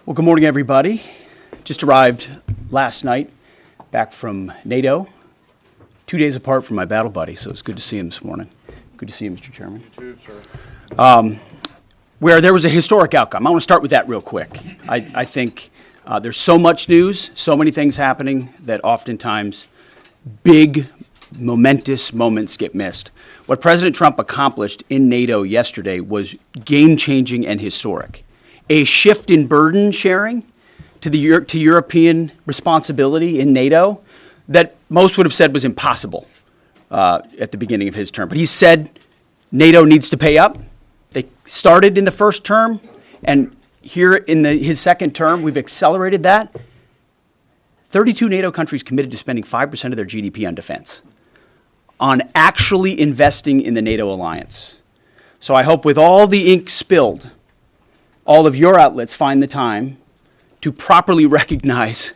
Well, good morning, everybody. Just arrived last night back from NATO, 2 days apart from my battle buddy, so it's good to see him this morning. Good to see you, Mr. Chairman. You too, sir. Where there was a historic outcome. I want to start with that real quick. I think there's so much news, so many things happening that oftentimes big, momentous moments get missed. What President Trump accomplished in NATO yesterday was game-changing and historic. A shift in burden sharing to European responsibility in NATO that most would have said was impossible at the beginning of his term. But he said NATO needs to pay up. They started in the first term, and here in his second term, we've accelerated that. 32 NATO countries committed to spending 5% of their GDP on defense, on actually investing in the NATO alliance. So I hope with all the ink spilled, all of your outlets find the time to properly recognize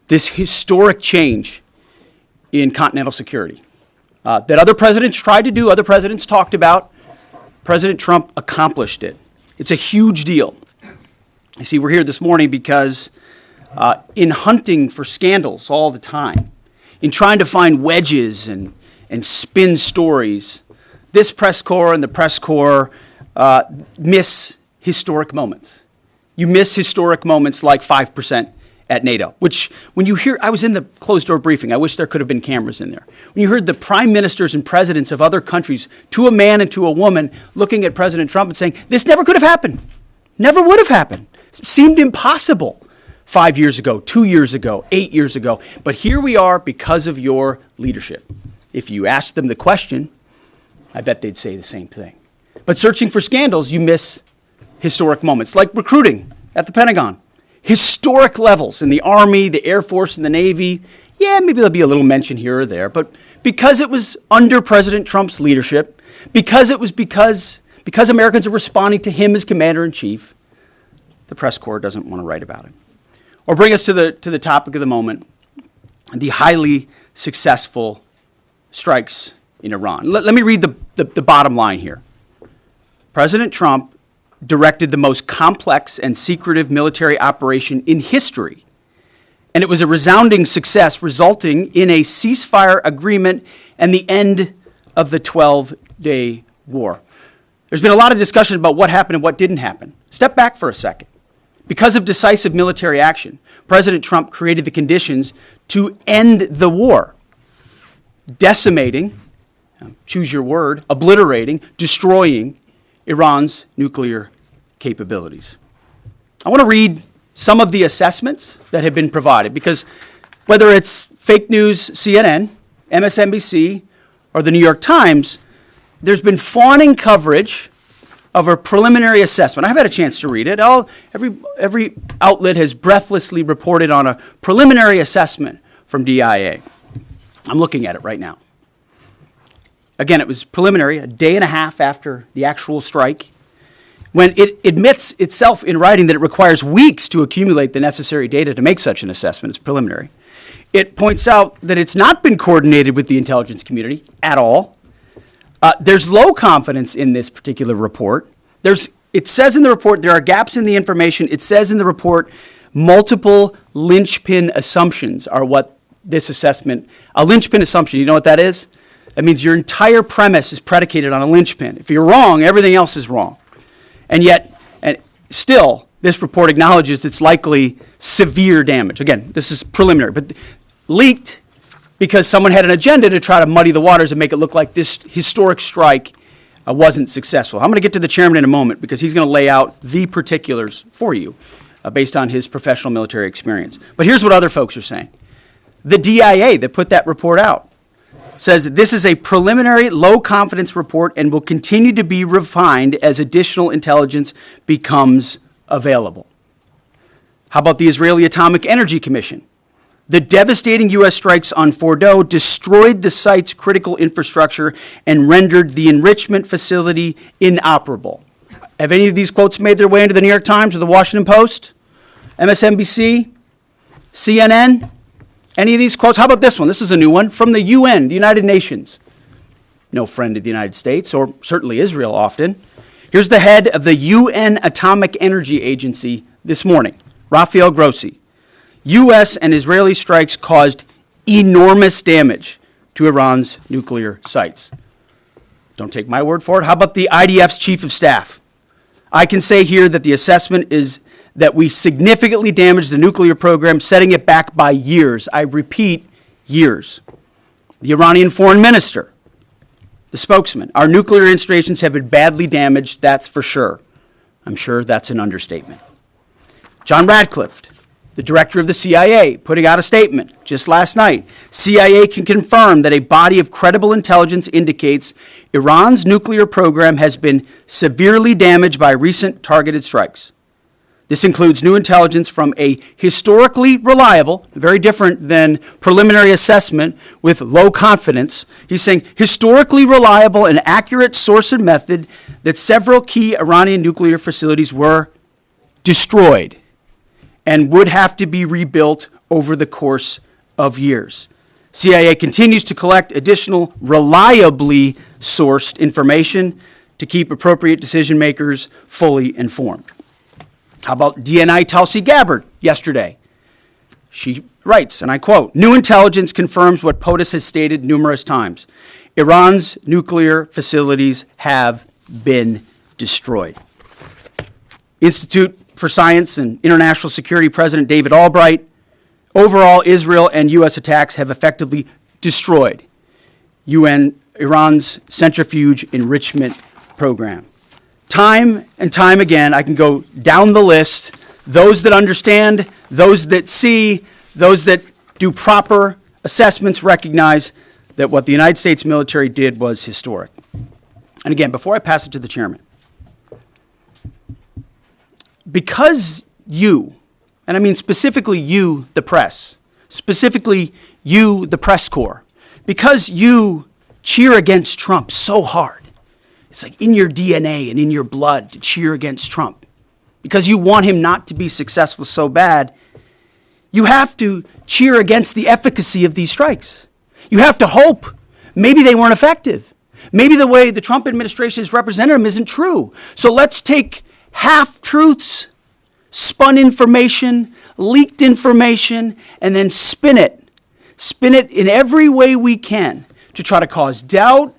this historic change in continental security that other presidents tried to do, other presidents talked about. President Trump accomplished it. It's a huge deal. You see, we're here this morning because in hunting for scandals all the time, in trying to find wedges and spin stories, this press corps and the press corps miss historic moments. You miss historic moments like 5% at NATO, which when you hear, I was in the closed-door briefing, I wish there could have been cameras in there. When you heard the prime ministers and presidents of other countries, to a man and to a woman, looking at President Trump and saying, this never could have happened, never would have happened. It seemed impossible 5 years ago, 2 years ago, 8 years ago, but here we are because of your leadership. If you ask them the question, I bet they'd say the same thing. But searching for scandals, you miss historic moments, like recruiting at the Pentagon. Historic levels in the Army, the Air Force, and the Navy. Yeah, maybe there'll be a little mention here or there, but because it was under President Trump's leadership, because Americans are responding to him as commander-in-chief, the press corps doesn't want to write about it. Or bring us to the topic of the moment, the highly successful strikes in Iran. Let me read the bottom line here. President Trump directed the most complex and secretive military operation in history, and it was a resounding success, resulting in a ceasefire agreement and the end of the 12-day war. There's been a lot of discussion about what happened and what didn't happen. Step back for a second. Because of decisive military action, President Trump created the conditions to end the war, decimating, choose your word, obliterating, destroying Iran's nuclear capabilities. I want to read some of the assessments that have been provided because whether it's fake news, CNN, MSNBC, or the New York Times, there's been fawning coverage of a preliminary assessment. I've had a chance to read it. Every outlet has breathlessly reported on a preliminary assessment from DIA. I'm looking at it right now. Again, it was preliminary, a day and a half after the actual strike, when it admits itself in writing that it requires weeks to accumulate the necessary data to make such an assessment. It's preliminary. It points out that it's not been coordinated with the intelligence community at all. There's low confidence in this particular report. It says in the report there are gaps in the information. It says in the report multiple linchpin assumptions are what this assessment, a linchpin assumption, you know what that is? That means your entire premise is predicated on a linchpin. If you're wrong, everything else is wrong. And yet, still, this report acknowledges it's likely severe damage. Again, this is preliminary, but leaked because someone had an agenda to try to muddy the waters and make it look like this historic strike wasn't successful. I'm going to get to the chairman in a moment because he's going to lay out the particulars for you based on his professional military experience. But here's what other folks are saying. The DIA that put that report out says this is a preliminary low-confidence report and will continue to be refined as additional intelligence becomes available. How about the Israeli Atomic Energy Commission? The devastating U.S. strikes on Fordo destroyed the site's critical infrastructure and rendered the enrichment facility inoperable. Have any of these quotes made their way into the New York Times or the Washington Post? MSNBC? CNN? Any of these quotes? How about this one? This is a new one from the UN, the United Nations. No friend of the United States, or certainly Israel often. Here's the head of the UN Atomic Energy Agency this morning, Rafael Grossi. U.S. and Israeli strikes caused enormous damage to Iran's nuclear sites. Don't take my word for it. How about the IDF's chief of staff? I can say here that the assessment is that we significantly damaged the nuclear program, setting it back by years. I repeat, years. The Iranian foreign minister, the spokesman, our nuclear installations have been badly damaged, that's for sure. I'm sure that's an understatement. John Radcliffe, the director of the CIA, putting out a statement just last night. CIA can confirm that a body of credible intelligence indicates Iran's nuclear program has been severely damaged by recent targeted strikes. This includes new intelligence from a historically reliable, very different than preliminary assessment with low confidence. He's saying historically reliable and accurate source and method that several key Iranian nuclear facilities were destroyed and would have to be rebuilt over the course of years. CIA continues to collect additional reliably sourced information to keep appropriate decision makers fully informed. How about DNI Tulsi Gabbard yesterday? She writes, and I quote, "New intelligence confirms what POTUS has stated numerous times. Iran's nuclear facilities have been destroyed." Institute for Science and International Security President David Albright, overall, Israel and U.S. attacks have effectively destroyed Iran's centrifuge enrichment program. Time and time again, I can go down the list, those that understand, those that see, those that do proper assessments recognize that what the United States military did was historic. And again, before I pass it to the chairman, because you, and I mean specifically you, the press, specifically you, the press corps, because you cheer against Trump so hard, it's like in your DNA and in your blood to cheer against Trump, because you want him not to be successful so bad, you have to cheer against the efficacy of these strikes. You have to hope maybe they weren't effective. Maybe the way the Trump administration has represented them isn't true. So let's take half-truths, spun information, leaked information, and then spin it. Spin it in every way we can to try to cause doubt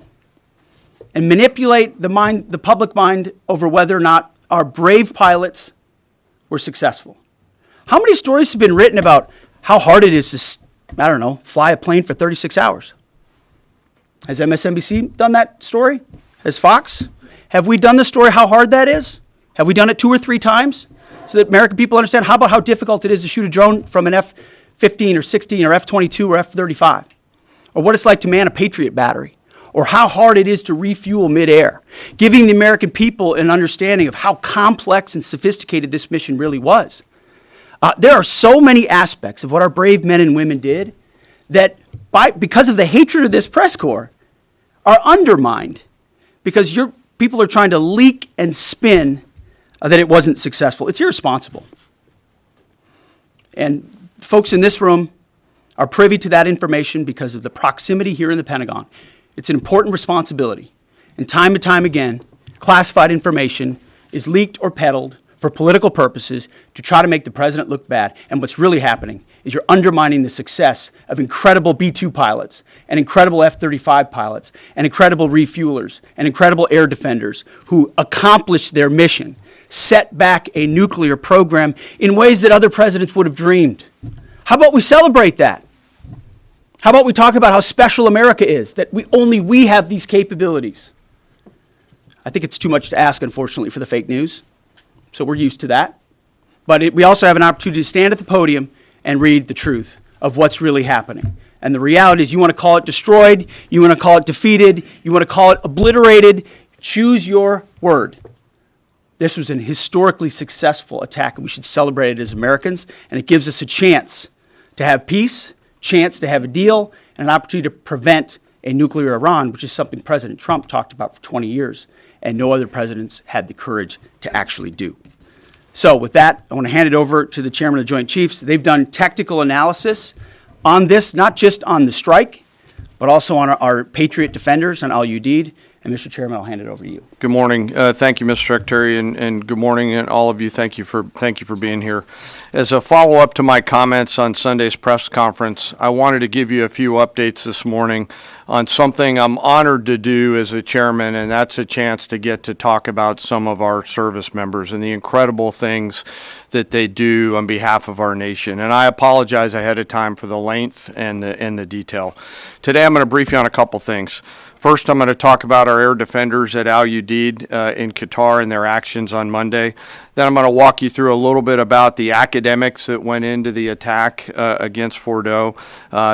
and manipulate the public mind over whether or not our brave pilots were successful. How many stories have been written about how hard it is to, fly a plane for 36 hours? Has MSNBC done that story? Has Fox? Have we done the story how hard that is? Have we done it 2 or 3 times so that American people understand? How about how difficult it is to shoot a drone from an F-15 or 16 or F-22 or F-35? Or what it's like to man a Patriot battery? Or how hard it is to refuel midair? Giving the American people an understanding of how complex and sophisticated this mission really was. There are so many aspects of what our brave men and women did that because of the hatred of this press corps are undermined because your people are trying to leak and spin that it wasn't successful. It's irresponsible. And folks in this room are privy to that information because of the proximity here in the Pentagon. It's an important responsibility. And time again, classified information is leaked or peddled for political purposes to try to make the president look bad. And what's really happening is you're undermining the success of incredible B-2 pilots and incredible F-35 pilots and incredible refuelers and incredible air defenders who accomplished their mission, set back a nuclear program in ways that other presidents would have dreamed. How about we celebrate that? How about we talk about how special America is, that only we have these capabilities? I think it's too much to ask, unfortunately, for the fake news. So we're used to that. But we also have an opportunity to stand at the podium and read the truth of what's really happening. And the reality is you want to call it destroyed, you want to call it defeated, you want to call it obliterated, choose your word. This was an historically successful attack, and we should celebrate it as Americans. And it gives us a chance to have peace, chance to have a deal, and an opportunity to prevent a nuclear Iran, which is something President Trump talked about for 20 years, and no other presidents had the courage to actually do. So with that, I want to hand it over to the chairman of the Joint Chiefs. They've done technical analysis on this, not just on the strike, but also on our Patriot defenders, on Al Udeid. And Mr. Chairman, I'll hand it over to you. Good morning. Thank you, Mr. Secretary, and good morning, and all of you. Thank you for being here. As a follow-up to my comments on Sunday's press conference, I wanted to give you a few updates this morning on something I'm honored to do as a chairman, and that's a chance to get to talk about some of our service members and the incredible things that they do on behalf of our nation. And I apologize ahead of time for the length and the detail. Today, I'm going to brief you on a couple things. First, I'm going to talk about our air defenders at Al Udeid in Qatar and their actions on Monday. Then I'm going to walk you through a little bit about the academics that went into the attack against Fordo,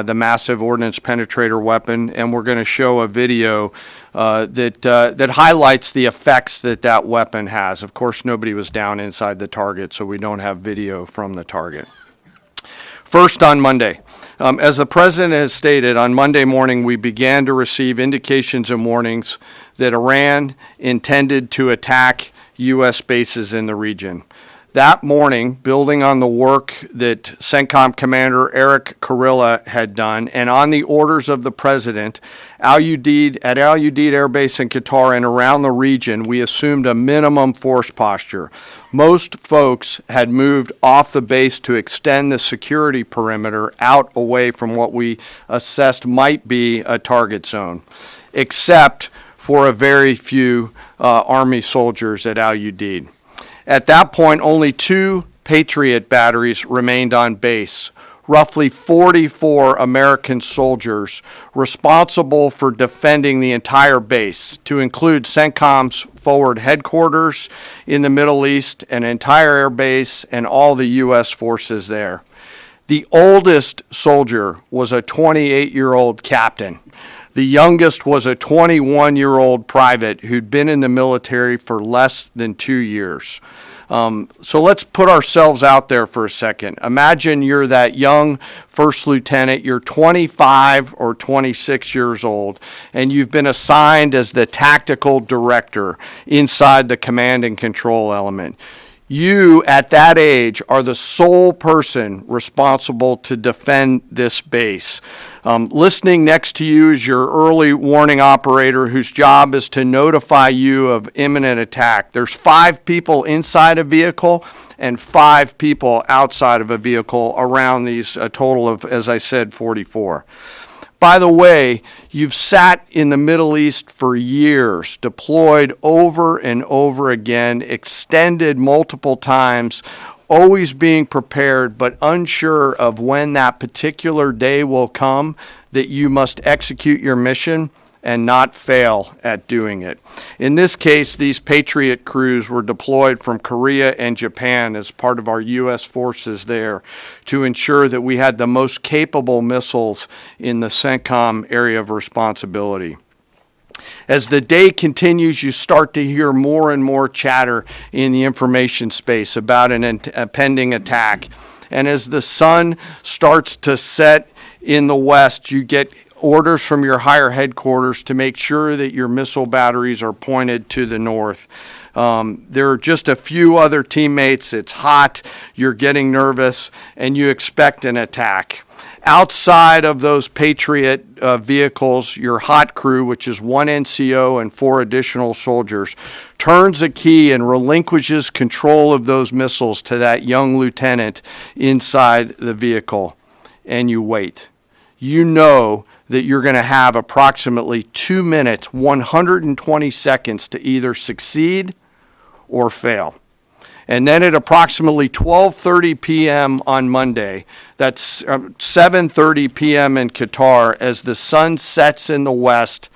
the massive ordnance penetrator weapon, and we're going to show a video that highlights the effects that weapon has. Of course, nobody was down inside the target, so we don't have video from the target. First, on Monday, as the President has stated, on Monday morning we began to receive indications and warnings that Iran intended to attack U.S. bases in the region. That morning, building on the work that CENTCOM Commander Eric Kurilla had done, and on the orders of the President, at Al Udeid Air Base in Qatar and around the region, we assumed a minimum force posture. Most folks had moved off the base to extend the security perimeter out away from what we assessed might be a target zone, except for a very few Army soldiers at Al Udeid. At that point, only 2 Patriot batteries remained on base, roughly 44 American soldiers responsible for defending the entire base, to include CENTCOM's forward headquarters in the Middle East, an entire air base, and all the U.S. forces there. The oldest soldier was a 28-year-old captain. The youngest was a 21-year-old private who'd been in the military for less than 2 years. So let's put ourselves out there for a second. Imagine you're that young first lieutenant, you're 25 or 26 years old, and you've been assigned as the tactical director inside the command and control element. You, at that age, are the sole person responsible to defend this base. Listening next to you is your early warning operator whose job is to notify you of imminent attack. There's 5 people inside a vehicle and 5 people outside of a vehicle around these, a total of, as I said, 44. By the way, you've sat in the Middle East for years, deployed over and over again, extended multiple times, always being prepared, but unsure of when that particular day will come that you must execute your mission and not fail at doing it. In this case, these Patriot crews were deployed from Korea and Japan as part of our U.S. forces there to ensure that we had the most capable missiles in the CENTCOM area of responsibility. As the day continues, you start to hear more and more chatter in the information space about a pending attack. And as the sun starts to set in the west, you get orders from your higher headquarters to make sure that your missile batteries are pointed to the north. There are just a few other teammates. It's hot, you're getting nervous, and you expect an attack. Outside of those Patriot vehicles, your hot crew, which is 1 NCO and 4 additional soldiers, turns a key and relinquishes control of those missiles to that young lieutenant inside the vehicle, and you wait. You know that you're going to have approximately 2 minutes, 120 seconds to either succeed or fail. And then at approximately 12:30 p.m. on Monday, that's 7:30 p.m. in Qatar, as the sun sets in the west,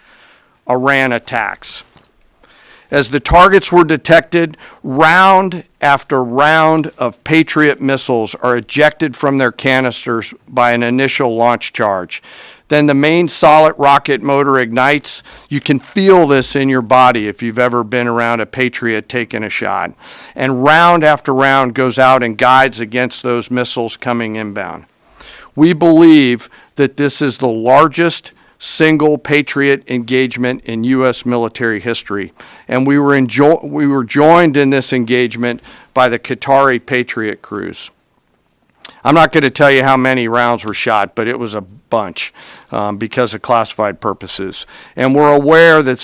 Iran attacks. As the targets were detected, round after round of Patriot missiles are ejected from their canisters by an initial launch charge. Then the main solid rocket motor ignites. You can feel this in your body if you've ever been around a Patriot taking a shot. And round after round goes out and guides against those missiles coming inbound. We believe that this is the largest single Patriot engagement in U.S. military history. And we were joined in this engagement by the Qatari Patriot crews. I'm not going to tell you how many rounds were shot, but it was a bunch because of classified purposes. And we're aware that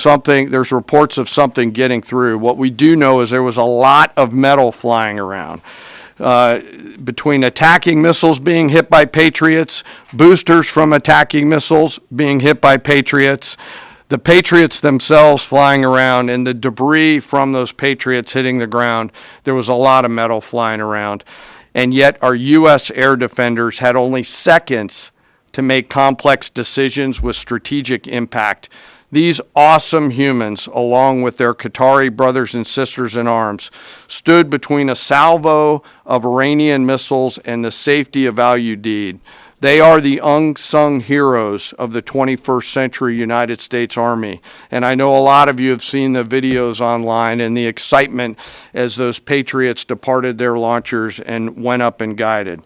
there's reports of something getting through. What we do know is there was a lot of metal flying around. Between attacking missiles being hit by Patriots, boosters from attacking missiles being hit by Patriots, the Patriots themselves flying around, and the debris from those Patriots hitting the ground, there was a lot of metal flying around. And yet our U.S. air defenders had only seconds to make complex decisions with strategic impact. These awesome humans, along with their Qatari brothers and sisters in arms, stood between a salvo of Iranian missiles and the safety of Al Udeid. They are the unsung heroes of the 21st century United States Army. And I know a lot of you have seen the videos online and the excitement as those Patriots departed their launchers and went up and guided.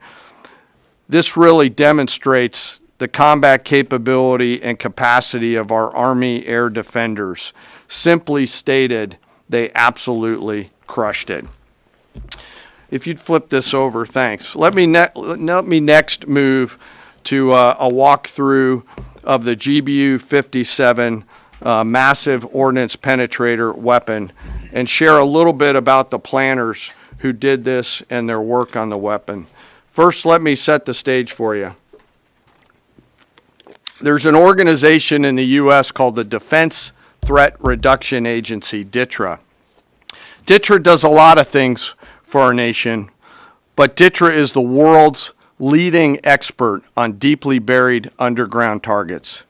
This really demonstrates the combat capability and capacity of our Army air defenders. Simply stated, they absolutely crushed it. If you'd flip this over, thanks. Let me next move to a walkthrough of the GBU 57 massive ordnance penetrator weapon and share a little bit about the planners who did this and their work on the weapon. First, let me set the stage for you. There's an organization in the U.S. called the Defense Threat Reduction Agency, DTRA. DTRA does a lot of things for our nation, but DTRA is the world's leading expert on deeply buried underground targets.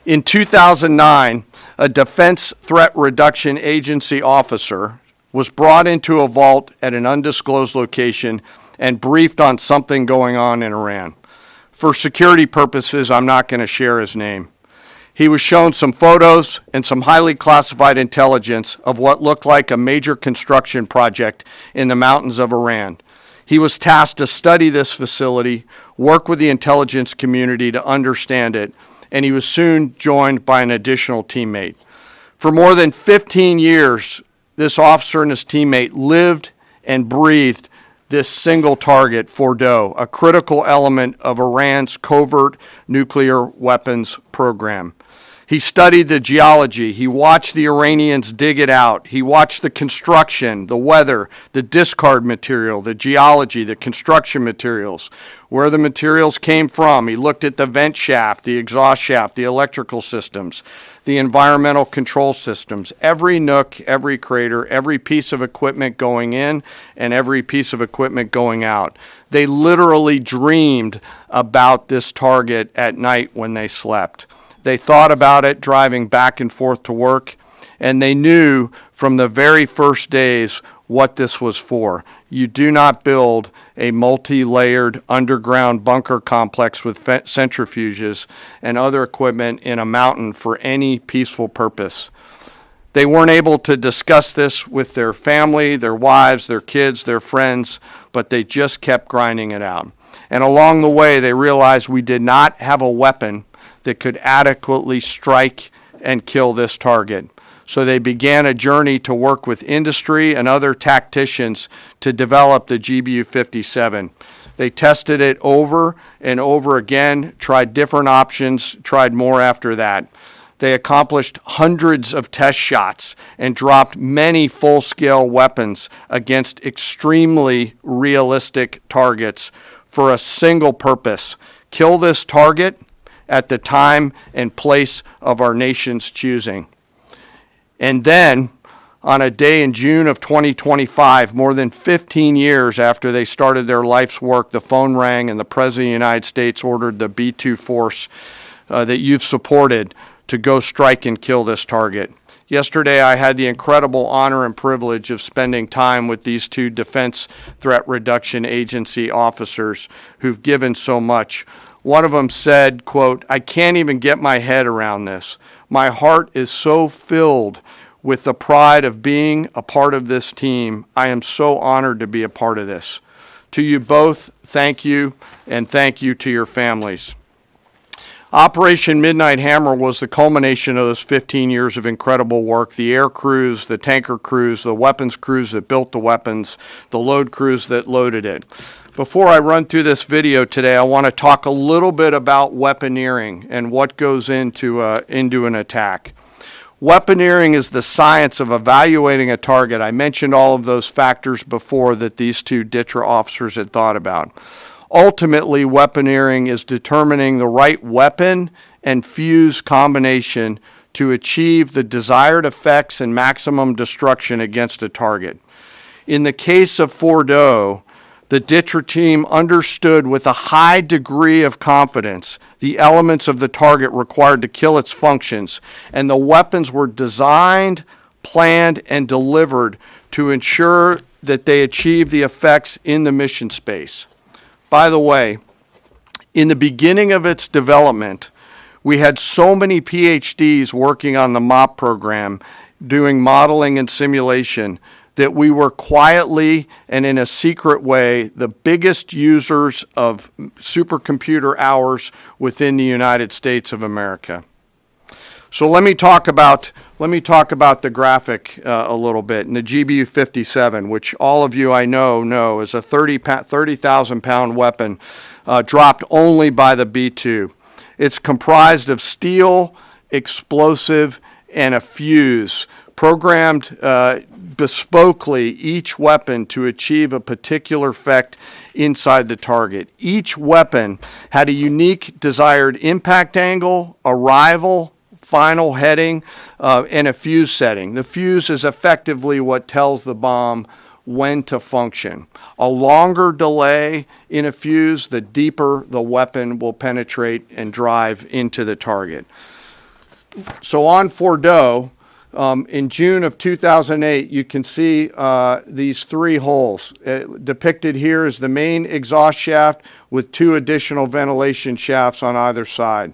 In 2009, a Defense Threat Reduction Agency officer was brought into a vault at an undisclosed location and briefed on something going on in Iran. For security purposes, I'm not going to share his name. He was shown some photos and some highly classified intelligence of what looked like a major construction project in the mountains of Iran. He was tasked to study this facility, work with the intelligence community to understand it, and he was soon joined by an additional teammate. For more than 15 years, this officer and his teammate lived and breathed this single target, Fordo, a critical element of Iran's covert nuclear weapons program. He studied the geology. He watched the Iranians dig it out. He watched the construction, the weather, the discard material, the geology, the construction materials, where the materials came from. He looked at the vent shaft, the exhaust shaft, the electrical systems, the environmental control systems, every nook, every crater, every piece of equipment going in and every piece of equipment going out. They literally dreamed about this target at night when they slept. They thought about it driving back and forth to work, and they knew from the very first days what this was for. You do not build a multi-layered underground bunker complex with centrifuges and other equipment in a mountain for any peaceful purpose. They weren't able to discuss this with their family, their wives, their kids, their friends, but they just kept grinding it out. And along the way, they realized we did not have a weapon that could adequately strike and kill this target. So they began a journey to work with industry and other tacticians to develop the GBU 57. They tested it over and over again, tried different options, tried more after that. They accomplished hundreds of test shots and dropped many full-scale weapons against extremely realistic targets for a single purpose: kill this target at the time and place of our nation's choosing. And then, on a day in June of 2025, more than 15 years after they started their life's work, the phone rang and the President of the United States ordered the B-2 force that you've supported to go strike and kill this target. Yesterday, I had the incredible honor and privilege of spending time with these two Defense Threat Reduction Agency officers who've given so much. One of them said, quote, "I can't even get my head around this. My heart is so filled with the pride of being a part of this team. I am so honored to be a part of this." To you both, thank you, and thank you to your families. Operation Midnight Hammer was the culmination of those 15 years of incredible work. The air crews, the tanker crews, the weapons crews that built the weapons, the load crews that loaded it. Before I run through this video today, I want to talk a little bit about weaponeering and what goes into an attack. Weaponeering is the science of evaluating a target. I mentioned all of those factors before that these two DTRA officers had thought about. Ultimately, weaponeering is determining the right weapon and fuse combination to achieve the desired effects and maximum destruction against a target. In the case of Fordo, the DTRA team understood with a high degree of confidence the elements of the target required to kill its functions, and the weapons were designed, planned, and delivered to ensure that they achieve the effects in the mission space. By the way, in the beginning of its development, we had so many PhDs working on the MOP program, doing modeling and simulation, that we were quietly and in a secret way the biggest users of supercomputer hours within the United States of America. So let me talk about the graphic a little bit. And the GBU 57, which all of you I know is a 30,000 pound weapon dropped only by the B-2. It's comprised of steel, explosive, and a fuse, programmed bespokely each weapon to achieve a particular effect inside the target. Each weapon had a unique desired impact angle, arrival, final heading, and a fuse setting. The fuse is effectively what tells the bomb when to function. A longer delay in a fuse, the deeper the weapon will penetrate and drive into the target. So on Fordo, in June of 2008, you can see these three holes. Depicted here is the main exhaust shaft with two additional ventilation shafts on either side.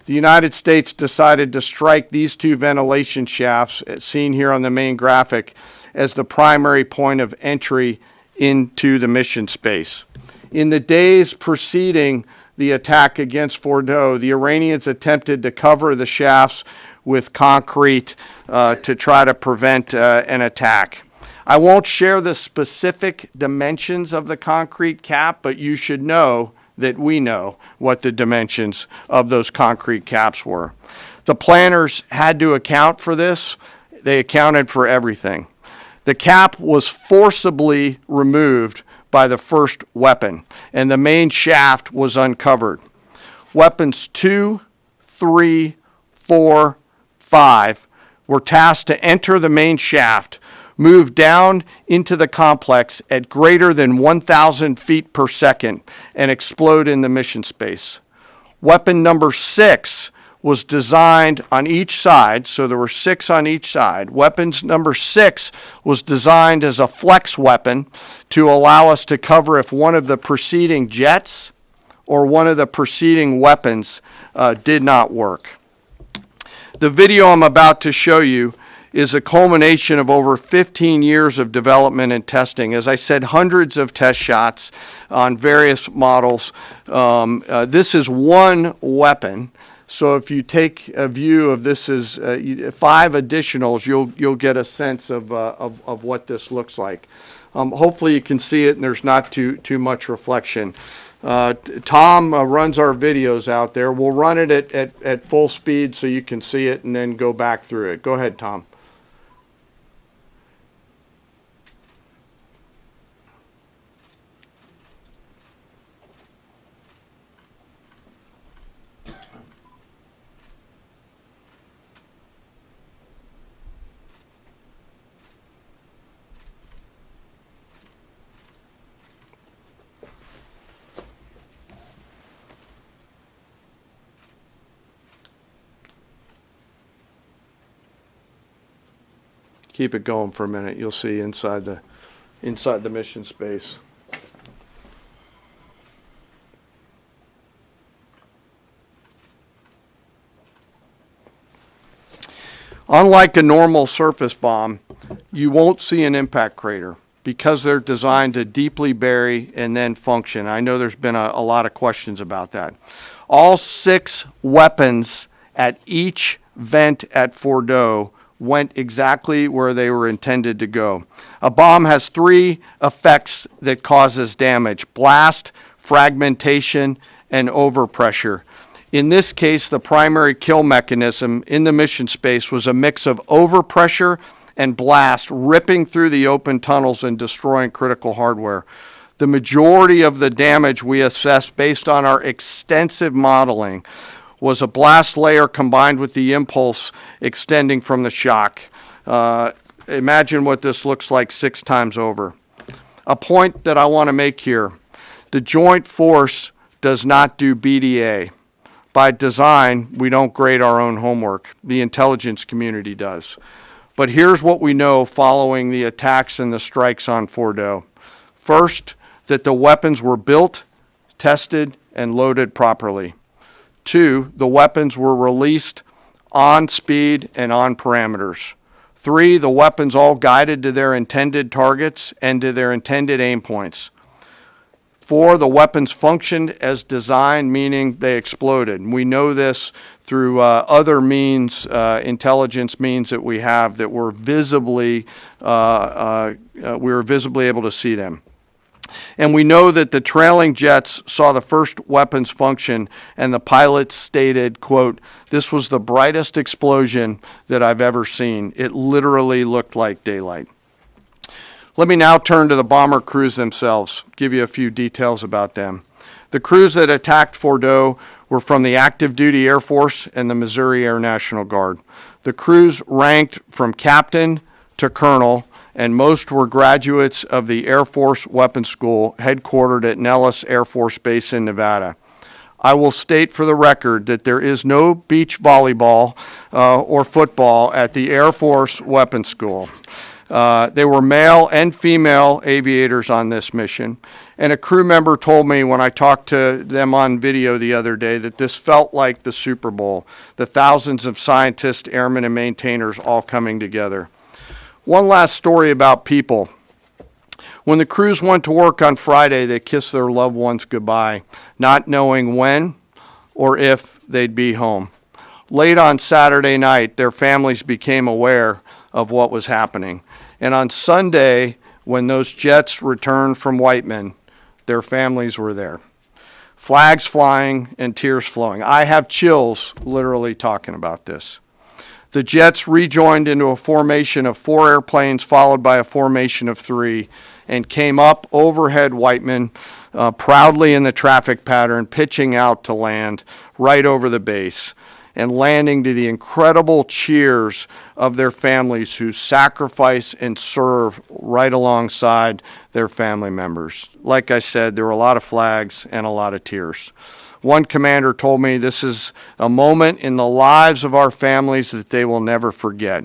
The United States decided to strike these two ventilation shafts, as seen here on the main graphic, as the primary point of entry into the mission space. In the days preceding the attack against Fordo, the Iranians attempted to cover the shafts with concrete to try to prevent an attack. I won't share the specific dimensions of the concrete cap, but you should know that we know what the dimensions of those concrete caps were. The planners had to account for this. They accounted for everything. The cap was forcibly removed by the first weapon, and the main shaft was uncovered. Weapons 2, 3, 4, 5 were tasked to enter the main shaft, move down into the complex at greater than 1,000 feet per second, and explode in the mission space. Weapon number 6 was designed on each side, so there were 6 on each side. Weapons number 6 was designed as a flex weapon to allow us to cover if one of the preceding jets or one of the preceding weapons did not work. The video I'm about to show you is a culmination of over 15 years of development and testing. As I said, hundreds of test shots on various models. This is one weapon. So if you take a view of this as 5 additionals, you'll get a sense of what this looks like. Hopefully you can see it and there's not too much reflection. Tom runs our videos out there. We'll run it at full speed so you can see it and then go back through it. Go ahead, Tom. Keep it going for a minute. You'll see inside the mission space. Unlike a normal surface bomb, you won't see an impact crater because they're designed to deeply bury and then function. I know there's been a lot of questions about that. All 6 weapons at each vent at Fordo went exactly where they were intended to go. A bomb has three effects that causes damage: blast, fragmentation, and overpressure. In this case, the primary kill mechanism in the mission space was a mix of overpressure and blast, ripping through the open tunnels and destroying critical hardware. The majority of the damage we assessed based on our extensive modeling was a blast layer combined with the impulse extending from the shock. Imagine what this looks like 6 times over. A point that I want to make here: the Joint Force does not do BDA. By design, we don't grade our own homework. The intelligence community does. But here's what we know following the attacks and the strikes on Fordo. First, that the weapons were built, tested, and loaded properly. 2, the weapons were released on speed and on parameters. 3, the weapons all guided to their intended targets and to their intended aim points. 4, the weapons functioned as designed, meaning they exploded. We know this through other means, intelligence means that we have, that were visibly, we were visibly able to see them. And we know that the trailing jets saw the first weapons function, and the pilots stated, quote, "This was the brightest explosion that I've ever seen. It literally looked like daylight." Let me now turn to the bomber crews themselves, give you a few details about them. The crews that attacked Fordo were from the active duty Air Force and the Missouri Air National Guard. The crews ranked from captain to colonel, and most were graduates of the Air Force Weapons School headquartered at Nellis Air Force Base in Nevada. I will state for the record that there is no beach volleyball or football at the Air Force Weapons School. There were male and female aviators on this mission, and a crew member told me when I talked to them on video the other day that this felt like the Super Bowl, the thousands of scientists, airmen, and maintainers all coming together. One last story about people. When the crews went to work on Friday, they kissed their loved ones goodbye, not knowing when or if they'd be home. Late on Saturday night, their families became aware of what was happening. And on Sunday, when those jets returned from Whiteman, their families were there. Flags flying and tears flowing. I have chills literally talking about this. The jets rejoined into a formation of 4 airplanes followed by a formation of 3 and came up overhead Whiteman, proudly in the traffic pattern, pitching out to land right over the base and landing to the incredible cheers of their families who sacrifice and serve right alongside their family members. Like I said, there were a lot of flags and a lot of tears. One commander told me this is a moment in the lives of our families that they will never forget.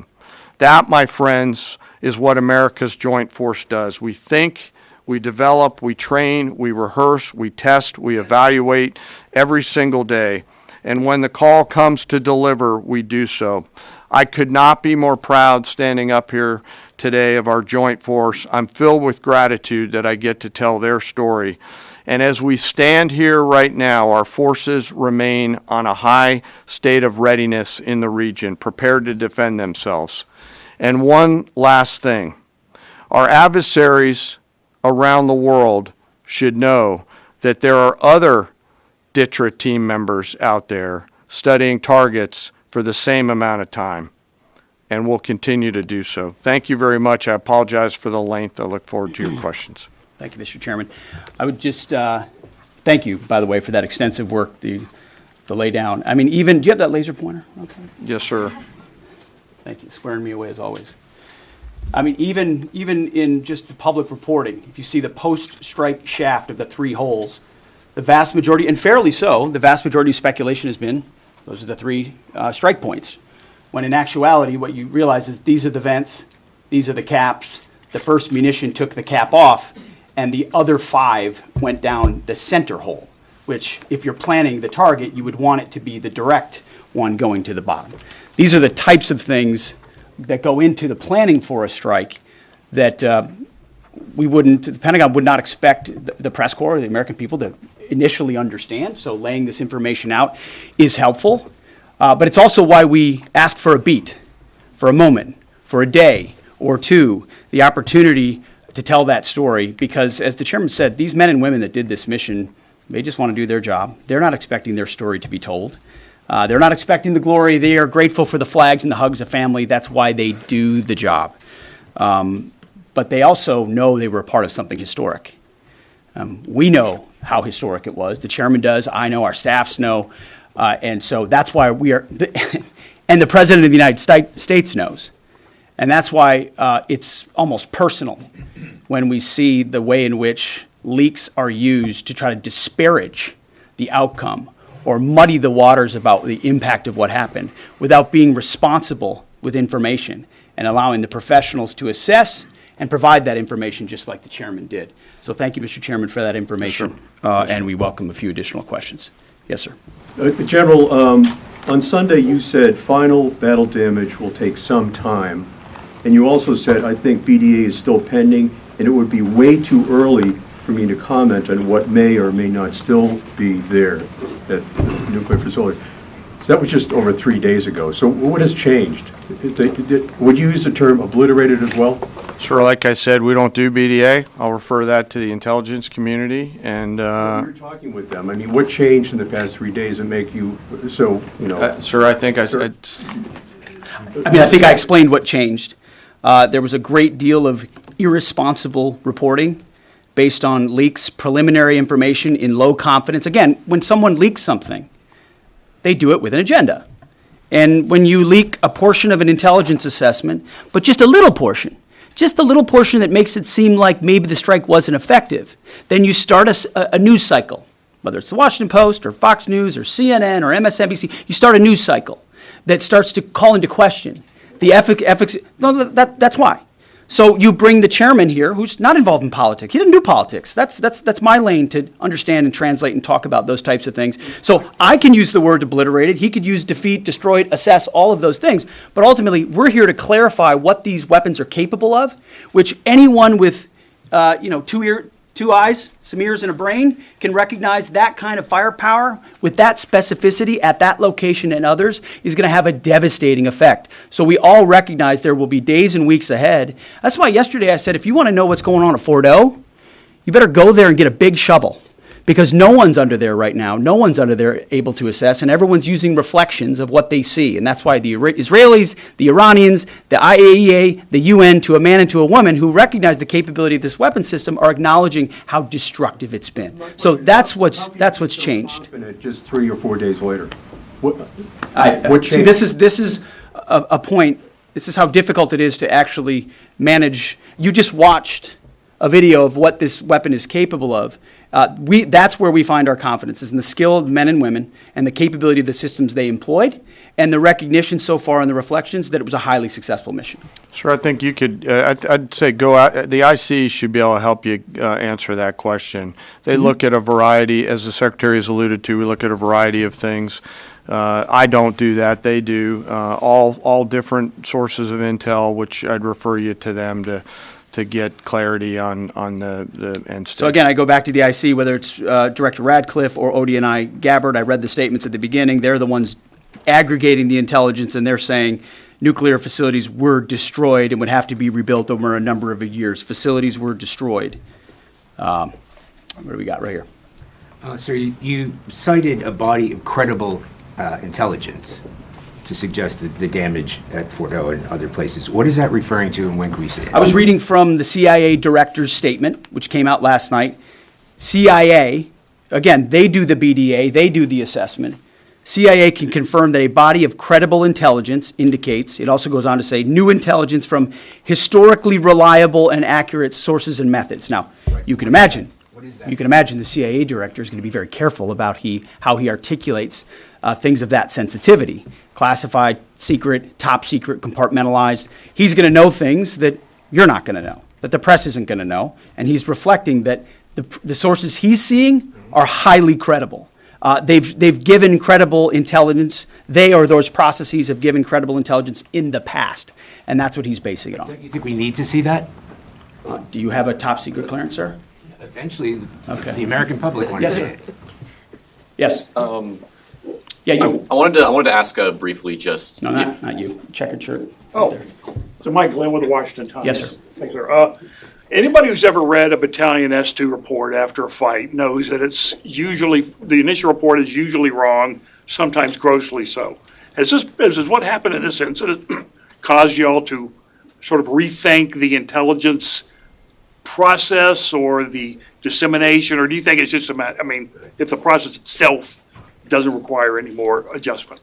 That, my friends, is what America's Joint Force does. We think, we develop, we train, we rehearse, we test, we evaluate every single day. And when the call comes to deliver, we do so. I could not be more proud standing up here today of our Joint Force. I'm filled with gratitude that I get to tell their story. And as we stand here right now, our forces remain on a high state of readiness in the region, prepared to defend themselves. And one last thing. Our adversaries around the world should know that there are other DTRA team members out there studying targets for the same amount of time, and will continue to do so. Thank you very much. I apologize for the length. I look forward to your questions. Thank you, Mr. Chairman. I would just thank you, by the way, for that extensive work, the lay down. I mean, even, do you have that laser pointer? Okay. Yes, sir. Thank you, squaring me away as always. I mean, even in just the public reporting, if you see the post-strike shaft of the 3 holes, the vast majority, and fairly so, the vast majority of speculation has been those are the 3 strike points. When in actuality, what you realize is these are the vents, these are the caps. The first munition took the cap off, and the other 5 went down the center hole, which if you're planning the target, you would want it to be the direct one going to the bottom. These are the types of things that go into the planning for a strike that the Pentagon would not expect the press corps, the American people, to initially understand. So laying this information out is helpful. But it's also why we ask for a beat for a moment, for a day or two, the opportunity to tell that story, because as the chairman said, these men and women that did this mission, they just want to do their job. They're not expecting their story to be told. They're not expecting the glory. They are grateful for the flags and the hugs of family. That's why they do the job. But they also know they were a part of something historic. We know how historic it was. The chairman does. I know. Our staffs know. And so that's why we are, and the President of the United States knows. And that's why it's almost personal when we see the way in which leaks are used to try to disparage the outcome or muddy the waters about the impact of what happened without being responsible with information and allowing the professionals to assess and provide that information just like the chairman did. So thank you, Mr. Chairman, for that information. And we welcome a few additional questions. Yes, sir. General, on Sunday you said final battle damage will take some time. And you also said, I think BDA is still pending, and it would be way too early for me to comment on what may or may not still be there at the nuclear facility. So that was just over 3 days ago. So what has changed? Would you use the term obliterated as well? Sure, like I said, we don't do BDA. I'll refer that to the intelligence community. And You're talking with them. I mean, what changed in the past 3 days that make you so, you know? sir, I think I think I explained what changed. There was a great deal of irresponsible reporting based on leaks, preliminary information in low confidence. Again, when someone leaks something, they do it with an agenda. And when you leak a portion of an intelligence assessment, but just a little portion that makes it seem like maybe the strike wasn't effective, then you start a news cycle, whether it's the Washington Post or Fox News or CNN or MSNBC, you start a news cycle that starts to call into question the efficacy. No, that's why. So you bring the chairman here, who's not involved in politics. He doesn't do politics. That's my lane to understand and translate and talk about those types of things. So I can use the word obliterated. He could use defeat, destroyed, assess, all of those things. But ultimately, we're here to clarify what these weapons are capable of, which anyone with, two eyes, some ears, and a brain can recognize that kind of firepower with that specificity at that location and others is going to have a devastating effect. So we all recognize there will be days and weeks ahead. That's why yesterday I said, if you want to know what's going on at Fordo, you better go there and get a big shovel, because no one's under there right now. No one's under there able to assess, and everyone's using reflections of what they see. And that's why the Israelis, the Iranians, the IAEA, the UN, to a man and to a woman who recognize the capability of this weapon system, are acknowledging how destructive it's been. So that's what's changed. Just 3 or 4 days later. What changed? See, this is a point. This is how difficult it is to actually manage. You just watched a video of what this weapon is capable of. That's where we find our confidence, is in the skill of men and women and the capability of the systems they employed and the recognition so far in the reflections that it was a highly successful mission. Sure, I think you could, I'd say go out, the IC should be able to help you answer that question. They look at a variety, as the Secretary has alluded to, we look at a variety of things. I don't do that, they do. All different sources of intel, which I'd refer you to them to get clarity on the end state. So again, I go back to the IC, whether it's Director Radcliffe or ODNI Gabbard. I read the statements at the beginning. They're the ones aggregating the intelligence, and they're saying nuclear facilities were destroyed and would have to be rebuilt over a number of years. Facilities were destroyed. What do we got right here? Sir, you cited a body of credible intelligence to suggest the damage at Fordo and other places. What is that referring to, and when can we see it? I was reading from the CIA director's statement, which came out last night. CIA, again, they do the BDA, they do the assessment. CIA can confirm that a body of credible intelligence indicates, it also goes on to say, new intelligence from historically reliable and accurate sources and methods. Now, you can imagine, the CIA director is going to be very careful about how he articulates things of that sensitivity. Classified, secret, top secret, compartmentalized. He's going to know things that you're not going to know, that the press isn't going to know, and he's reflecting that the sources he's seeing are highly credible. They've given credible intelligence. They or those processes have given credible intelligence in the past, and that's what he's basing it on. Don't you think we need to see that? Do you have a top secret clearance, sir? Eventually, Okay. the American public wants to see it. Yes. Yeah, you. I wanted to ask briefly just. No, not you. Checkered shirt. Oh, Right there. so Mike Glenn with the Washington Times. Yes, sir. Thanks, sir. Anybody who's ever read a Battalion S2 report after a fight knows that it's usually, the initial report is usually wrong, sometimes grossly so. Has what happened in this incident caused y'all to sort of rethink the intelligence process or the dissemination, or do you think it's just a matter, if the process itself doesn't require any more adjustment?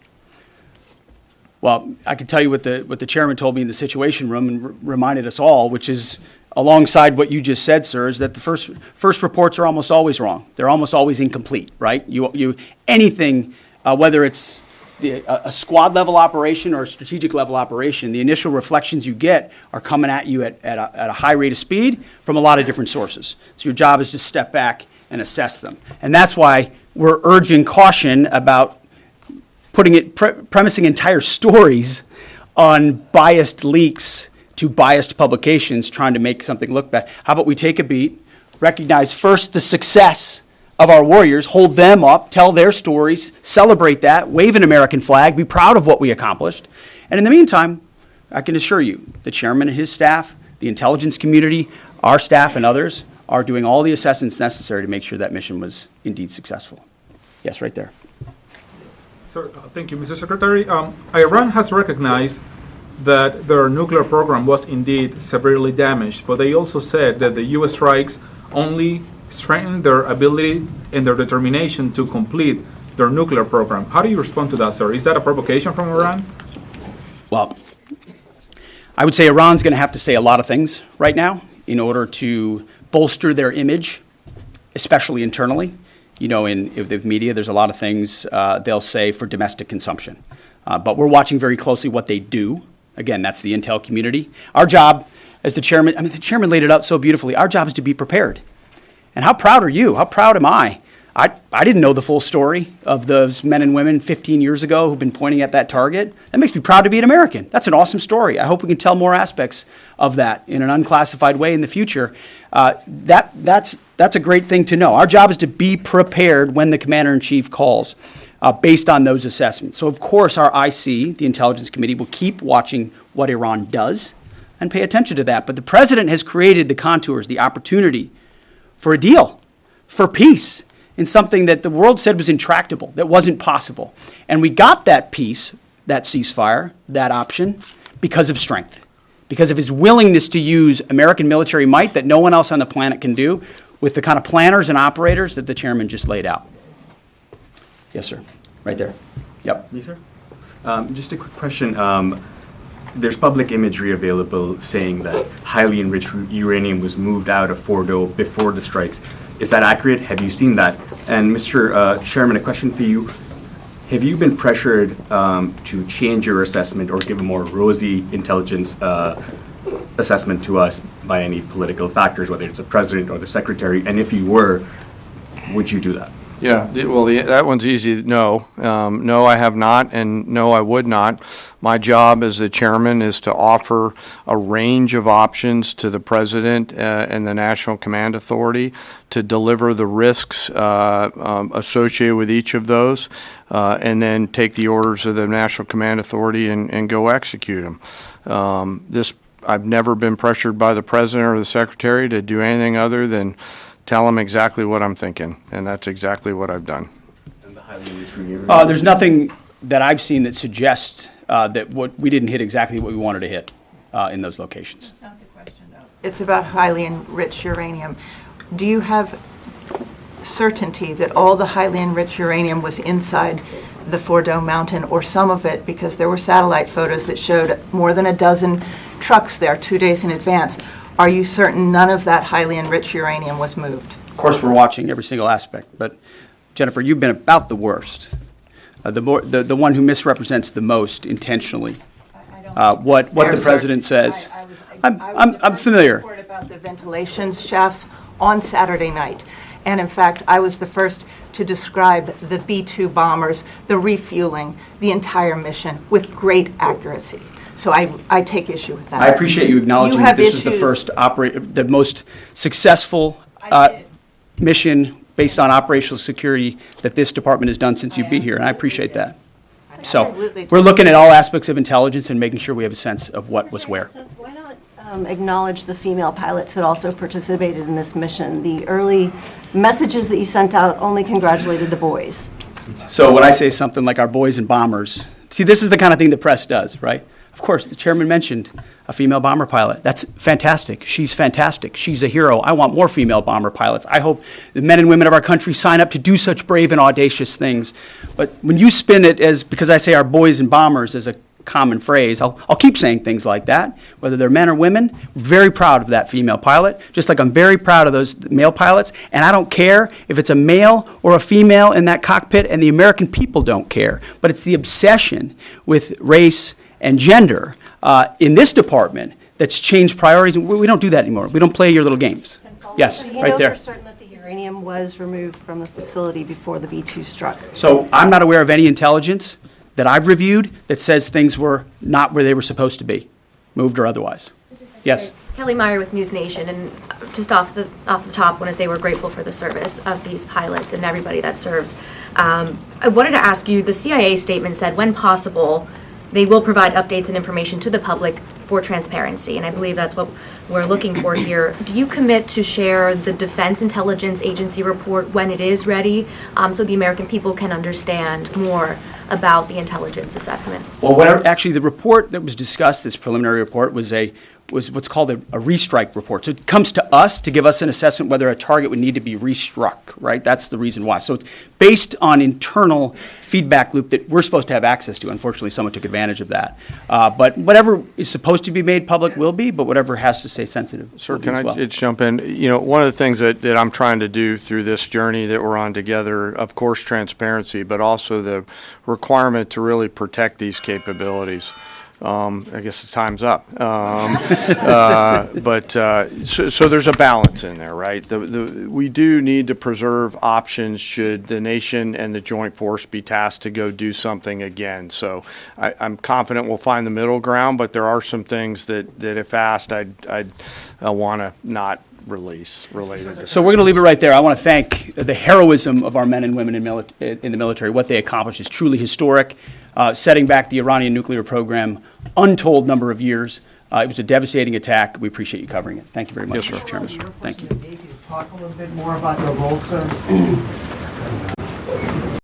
Well, I can tell you what the chairman told me in the Situation Room and reminded us all, which is alongside what you just said, sir, is that the first reports are almost always wrong. They're almost always incomplete, right? Anything, whether it's a squad level operation or a strategic level operation, the initial reflections you get are coming at you at a high rate of speed from a lot of different sources. So your job is to step back and assess them. And that's why we're urging caution about premising entire stories on biased leaks to biased publications trying to make something look bad. How about we take a beat, recognize first the success of our warriors, hold them up, tell their stories, celebrate that, wave an American flag, be proud of what we accomplished. And in the meantime, I can assure you, the chairman and his staff, the intelligence community, our staff and others are doing all the assessments necessary to make sure that mission was indeed successful. Yes, right there. Sir, thank you, Mr. Secretary. Iran has recognized that their nuclear program was indeed severely damaged, but they also said that the U.S. strikes only strengthened their ability and their determination to complete their nuclear program. How do you respond to that, sir? Is that a provocation from Iran? Well, I would say Iran's going to have to say a lot of things right now in order to bolster their image, especially internally. You know, in the media, there's a lot of things they'll say for domestic consumption. But we're watching very closely what they do. Again, that's the intel community. Our job as the chairman, the chairman laid it out so beautifully. Our job is to be prepared. And how proud are you? How proud am I? I didn't know the full story of those men and women 15 years ago who've been pointing at that target. That makes me proud to be an American. That's an awesome story. I hope we can tell more aspects of that in an unclassified way in the future. That's a great thing to know. Our job is to be prepared when the commander-in-chief calls based on those assessments. So, of course, our IC, the Intelligence Committee, will keep watching what Iran does and pay attention to that. But the president has created the contours, the opportunity for a deal, for peace, in something that the world said was intractable, that wasn't possible. And we got that peace, that ceasefire, that option, because of strength, because of his willingness to use American military might that no one else on the planet can do with the kind of planners and operators that the chairman just laid out. Yes, sir. Right there. Yep. Me, sir? Just a quick question. There's public imagery available saying that highly enriched uranium was moved out of Fordo before the strikes. Is that accurate? Have you seen that? And Mr. Chairman, a question for you. Have you been pressured to change your assessment or give a more rosy intelligence assessment to us by any political factors, whether it's the president or the secretary? And if you were, would you do that? Yeah, that one's easy. No. No, I have not, and no, I would not. My job as the chairman is to offer a range of options to the president and the National Command Authority to deliver the risks associated with each of those, and then take the orders of the National Command Authority and go execute them. I've never been pressured by the president or the secretary to do anything other than tell them exactly what I'm thinking, and that's exactly what I've done. And the highly enriched uranium? There's nothing that I've seen that suggests that we didn't hit exactly what we wanted to hit in those locations. That's not the question, though. It's about highly enriched uranium. Do you have certainty that all the highly enriched uranium was inside the Fordo mountain, or some of it, because there were satellite photos that showed more than a dozen trucks there 2 days in advance? Are you certain none of that highly enriched uranium was moved? Of course, we're watching every single aspect, but Jennifer, you've been about the worst, the one who misrepresents the most intentionally what the president says. I'm familiar. I was about the ventilation shafts on Saturday night, and in fact, I was the first to describe the B-2 bombers, the refueling, the entire mission with great accuracy. So I take issue with that. I appreciate you acknowledging that this was the first the most successful mission based on operational security that this department has done since you've been here, and I appreciate that. So Absolutely. we're looking at all aspects of intelligence and making sure we have a sense of what was where. Why not acknowledge the female pilots that also participated in this mission? The early messages that you sent out only congratulated the boys. So when I say something like our boys and bombers, see, this is the kind of thing the press does, right? Of course, the chairman mentioned a female bomber pilot. That's fantastic. She's fantastic. She's a hero. I want more female bomber pilots. I hope the men and women of our country sign up to do such brave and audacious things. But when you spin it as, because I say our boys and bombers as a common phrase, I'll keep saying things like that, whether they're men or women. I'm very proud of that female pilot, just like I'm very proud of those male pilots. And I don't care if it's a male or a female in that cockpit, and the American people don't care. But it's the obsession with race and gender in this department that's changed priorities. And we don't do that anymore. We don't play your little games. Yes, So you right know there. for certain that the uranium was removed from the facility before the B-2 struck. So I'm not aware of any intelligence that I've reviewed that says things were not where they were supposed to be, moved or otherwise. Yes. Kelly Meyer with News Nation, and just off the top, want to say we're grateful for the service of these pilots and everybody that serves. I wanted to ask you, the CIA statement said, when possible, they will provide updates and information to the public for transparency, and I believe that's what we're looking for here. Do you commit to share the Defense Intelligence Agency report when it is ready, so the American people can understand more about the intelligence assessment? Well, actually, the report that was discussed, this preliminary report, was what's called a restrike report. So it comes to us to give us an assessment whether a target would need to be restruck, right? That's the reason why. So it's based on internal feedback loop that we're supposed to have access to. Unfortunately, someone took advantage of that. But whatever is supposed to be made public will be, but whatever has to stay sensitive Sir, will be can as I well. just jump in? You know, one of the things that I'm trying to do through this journey that we're on together, of course, transparency, but also the requirement to really protect these capabilities. I guess the time's up. So there's a balance in there, right? We do need to preserve options should the nation and the joint force be tasked to go do something again. So I'm confident we'll find the middle ground, but there are some things that if asked, I'd want to not release related to. So we're going to leave it right there. I want to thank the heroism of our men and women in the military. What they accomplished is truly historic. Setting back the Iranian nuclear program, untold number of years. It was a devastating attack. We appreciate you covering it. Thank you very much, Yes, sir. Chairman. Thank you. Talk a little bit more about your role, sir.